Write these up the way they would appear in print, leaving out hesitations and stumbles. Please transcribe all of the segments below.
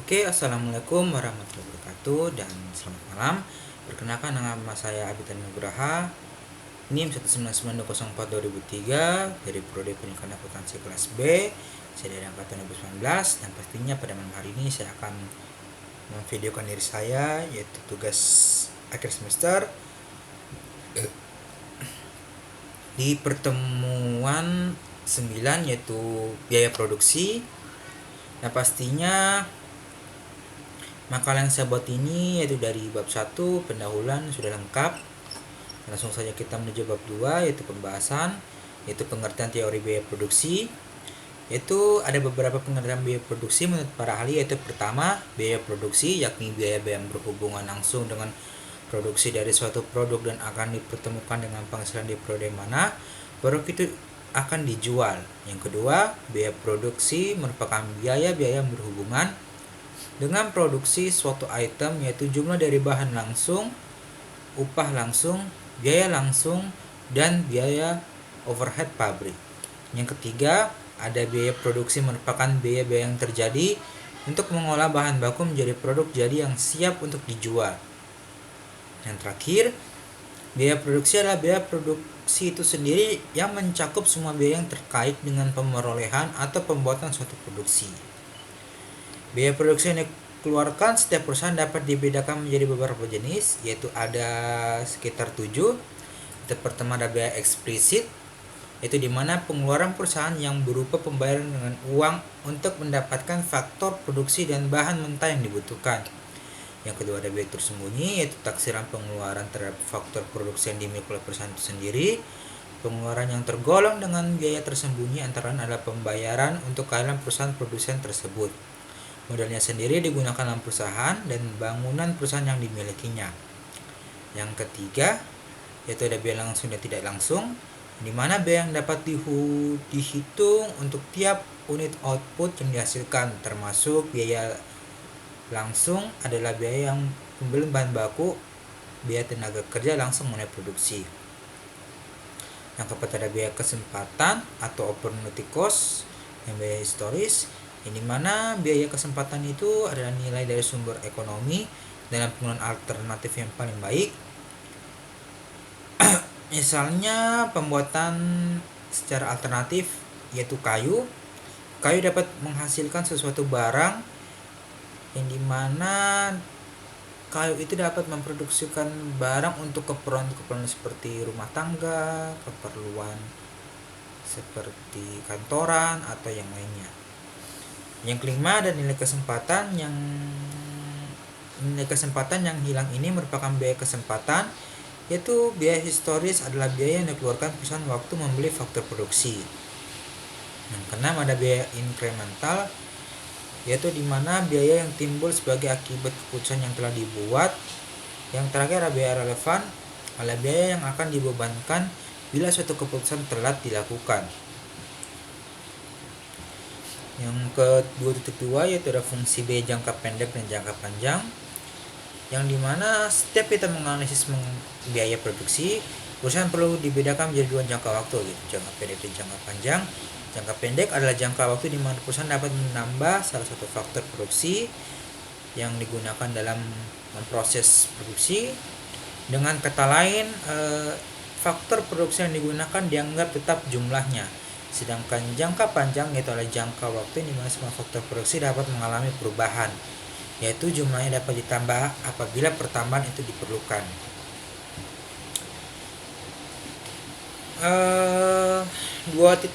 Oke, assalamualaikum warahmatullahi wabarakatuh dan selamat malam. Perkenalkan, nama saya Abitan Nugraha, NIM 19904-2003 dari Prodi Pendidikan Akuntansi kelas B. Saya dari angkatan 2019 dan pastinya pada malam hari ini saya akan memvideokan diri saya, yaitu tugas akhir semester di pertemuan 9, yaitu biaya produksi. Nah, pastinya makalah yang saya buat ini yaitu dari bab 1 pendahuluan sudah lengkap. Langsung saja kita menuju bab 2, yaitu pembahasan, yaitu pengertian teori biaya produksi. Yaitu ada beberapa pengertian biaya produksi menurut para ahli, yaitu pertama, biaya produksi yakni biaya yang berhubungan langsung dengan produksi dari suatu produk dan akan dipertemukan dengan penghasilan di periode mana produk itu akan dijual. Yang kedua, biaya produksi merupakan biaya-biaya yang berhubungan dengan produksi suatu item, yaitu jumlah dari bahan langsung, upah langsung, biaya langsung, dan biaya overhead pabrik. Yang ketiga, ada biaya produksi merupakan biaya-biaya yang terjadi untuk mengolah bahan baku menjadi produk jadi yang siap untuk dijual. Yang terakhir, biaya produksi adalah biaya produksi itu sendiri yang mencakup semua biaya yang terkait dengan pemerolehan atau pembuatan suatu produksi. Biaya produksi yang dikeluarkan setiap perusahaan dapat dibedakan menjadi beberapa jenis, yaitu ada sekitar 7. Itu pertama ada biaya eksplisit, yaitu dimana pengeluaran perusahaan yang berupa pembayaran dengan uang untuk mendapatkan faktor produksi dan bahan mentah yang dibutuhkan. Yang kedua ada biaya tersembunyi, yaitu taksiran pengeluaran terhadap faktor produksi yang dimiliki oleh perusahaan itu sendiri. Pengeluaran yang tergolong dengan biaya tersembunyi antara lain adalah pembayaran untuk kehadiran perusahaan produsen tersebut, modalnya sendiri digunakan dalam perusahaan, dan bangunan perusahaan yang dimilikinya. Yang ketiga, yaitu ada biaya langsung dan tidak langsung, di mana biaya yang dapat dihitung untuk tiap unit output yang dihasilkan, termasuk biaya langsung adalah biaya yang pembelian bahan baku, biaya tenaga kerja langsung mengenai produksi. Yang keempat ada biaya kesempatan atau opportunity cost, yang biaya historis, yang dimana biaya kesempatan itu adalah nilai dari sumber ekonomi dalam penggunaan alternatif yang paling baik. Misalnya pembuatan secara alternatif, yaitu kayu dapat menghasilkan sesuatu barang yang dimana kayu itu dapat memproduksikan barang untuk keperluan seperti rumah tangga, keperluan seperti kantoran atau yang lainnya. Yang kelima ada nilai kesempatan yang hilang ini merupakan biaya kesempatan, yaitu biaya historis adalah biaya yang dikeluarkan perusahaan waktu membeli faktor produksi. Yang keenam ada biaya inkremental, yaitu dimana biaya yang timbul sebagai akibat keputusan yang telah dibuat. Yang terakhir ada biaya relevan, adalah biaya yang akan dibebankan bila suatu keputusan telat dilakukan. Yang ke-2.2 yaitu ada fungsi biaya jangka pendek dan jangka panjang, yang dimana setiap kita menganalisis biaya produksi, perusahaan perlu dibedakan menjadi 2 jangka waktu, yaitu jangka pendek dan jangka panjang. Jangka pendek adalah jangka waktu di mana perusahaan dapat menambah salah satu faktor produksi yang digunakan dalam memproses produksi. Dengan kata lain, faktor produksi yang digunakan dianggap tetap jumlahnya. Sedangkan jangka panjang yaitu adalah jangka waktu di mana semua faktor produksi dapat mengalami perubahan, yaitu jumlahnya dapat ditambah apabila pertambahan itu diperlukan. 2.21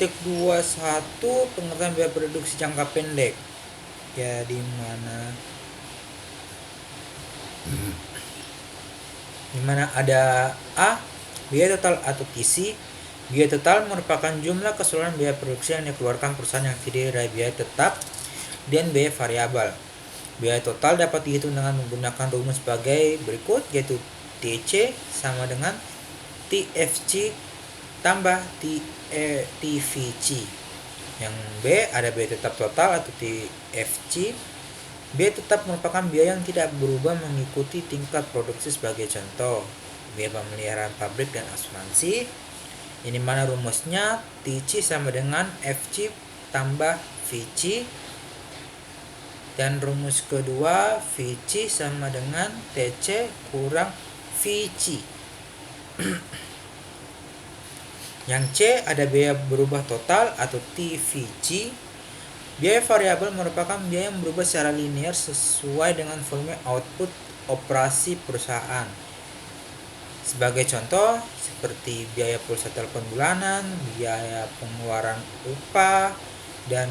pengertian biaya produksi jangka pendek, ya dimana ada A, biaya total atau TC. Biaya total merupakan jumlah keseluruhan biaya produksi yang dikeluarkan perusahaan yang terdiri dari biaya tetap dan biaya variabel. Biaya total dapat dihitung dengan menggunakan rumus sebagai berikut, yaitu TC sama dengan TFC tambah TVC. Yang B ada biaya tetap total atau TFC. Biaya tetap merupakan biaya yang tidak berubah mengikuti tingkat produksi, sebagai contoh biaya pemeliharaan pabrik dan asuransi. Ini mana rumusnya TC sama dengan FC tambah VC. Dan rumus kedua, VC sama dengan TC kurang VC. Yang C ada biaya berubah total atau TVC. Biaya variabel merupakan biaya yang berubah secara linear sesuai dengan volume output operasi perusahaan. Sebagai contoh, seperti biaya pulsa telepon bulanan, biaya pengeluaran upah, dan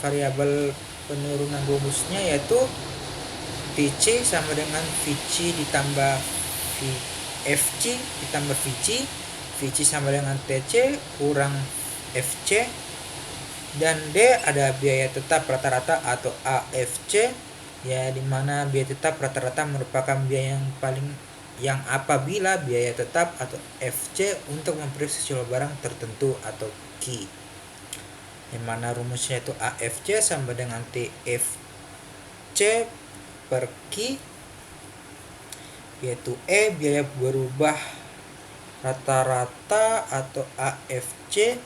variabel penurunan rumusnya yaitu VC sama dengan VC ditambah FC ditambah VC, VC sama dengan TC kurang FC, dan D ada biaya tetap rata-rata atau AFC, ya dimana biaya tetap rata-rata merupakan biaya yang apabila biaya tetap atau FC untuk memproduksi sebuah barang tertentu atau Q, yang mana rumusnya itu AFC sama dengan TFC per Q, yaitu E biaya berubah rata-rata atau AFC,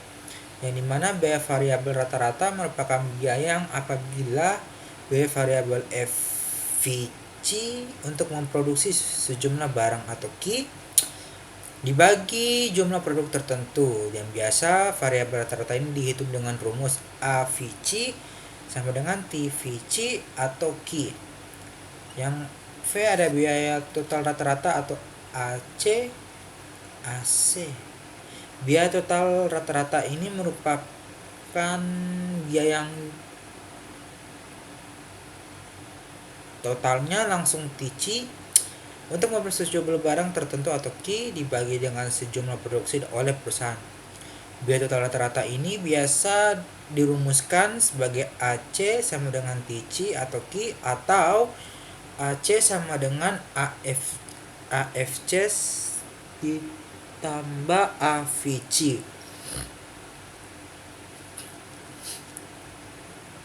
yang dimana biaya variabel rata-rata merupakan biaya yang apabila biaya variabel FVC untuk memproduksi sejumlah barang atau Q dibagi jumlah produk tertentu, yang biasa variabel rata-rata ini dihitung dengan rumus AVC sama dengan TVC atau Q. Yang V ada biaya total rata-rata atau AC. Biaya total rata-rata ini merupakan biaya yang totalnya langsung TC untuk memproduksi sejumlah barang tertentu atau Q dibagi dengan sejumlah produksi oleh perusahaan. Biaya total rata-rata ini biasa dirumuskan sebagai AC sama dengan TC atau Q, atau AC sama dengan AFC ditambah AVC.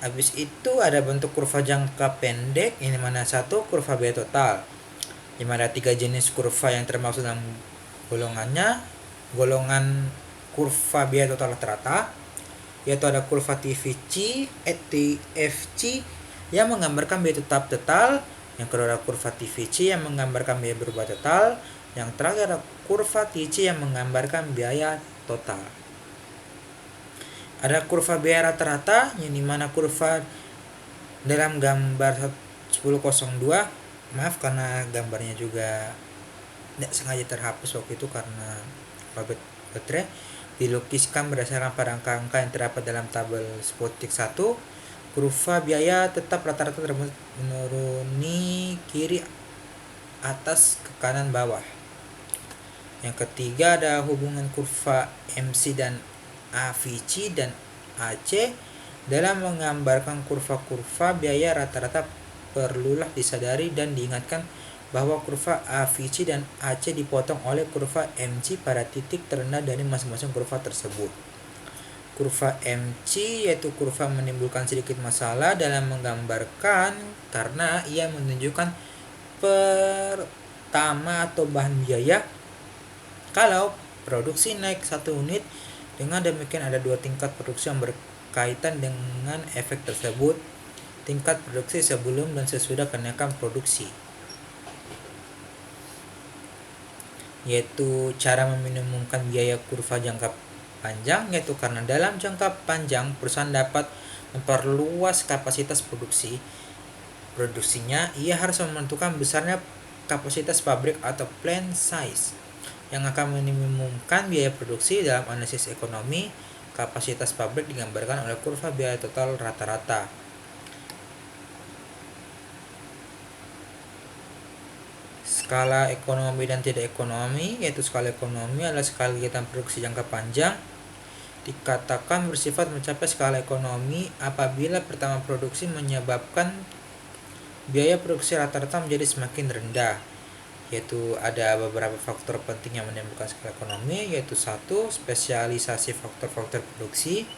Habis itu ada bentuk kurva jangka pendek, ini mana satu kurva biaya total. Di mana 3 jenis kurva yang termaksud dalam golongan kurva biaya total rata-rata, yaitu ada kurva TVC, TFC yang menggambarkan biaya tetap total, yang kedua ada kurva TVC yang menggambarkan biaya berubah total, yang terakhir ada kurva TC yang menggambarkan biaya total. Ada kurva biaya rata-rata, yang dimana kurva dalam gambar 1002, maaf karena gambarnya juga tidak sengaja terhapus waktu itu karena baterai, dilukiskan berdasarkan pada angka-angka yang terdapat dalam tabel spotik 1. Kurva biaya tetap rata-rata menuruni kiri atas ke kanan bawah. Yang ketiga ada hubungan kurva MC dan AVC dan AC. Dalam menggambarkan kurva-kurva biaya rata-rata perlulah disadari dan diingatkan bahwa kurva AVC dan AC dipotong oleh kurva MC pada titik terendah dari masing-masing kurva tersebut. Kurva MC yaitu kurva menimbulkan sedikit masalah dalam menggambarkan karena ia menunjukkan pertama atau bahan biaya kalau produksi naik 1 unit. Dengan demikian ada 2 tingkat produksi yang berkaitan dengan efek tersebut, tingkat produksi sebelum dan sesudah kenaikan produksi, yaitu cara meminimumkan biaya kurva jangka panjang, yaitu karena dalam jangka panjang perusahaan dapat memperluas kapasitas produksinya, ia harus menentukan besarnya kapasitas pabrik atau plant size yang akan meminimumkan biaya produksi. Dalam analisis ekonomi, kapasitas pabrik digambarkan oleh kurva biaya total rata-rata. Skala ekonomi dan tidak ekonomi, yaitu skala ekonomi adalah skala kegiatan produksi jangka panjang, dikatakan bersifat mencapai skala ekonomi apabila pertama produksi menyebabkan biaya produksi rata-rata menjadi semakin rendah, yaitu ada beberapa faktor penting yang menimbulkan skala ekonomi, yaitu 1. Spesialisasi faktor-faktor produksi.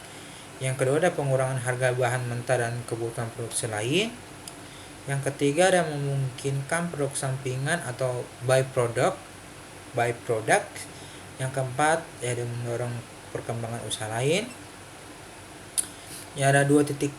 Yang kedua ada pengurangan harga bahan mentah dan kebutuhan produksi lain. Yang ketiga ada memungkinkan produk sampingan atau byproduct. Yang keempat ada mendorong perkembangan usaha lain. Ya, ada 2 titik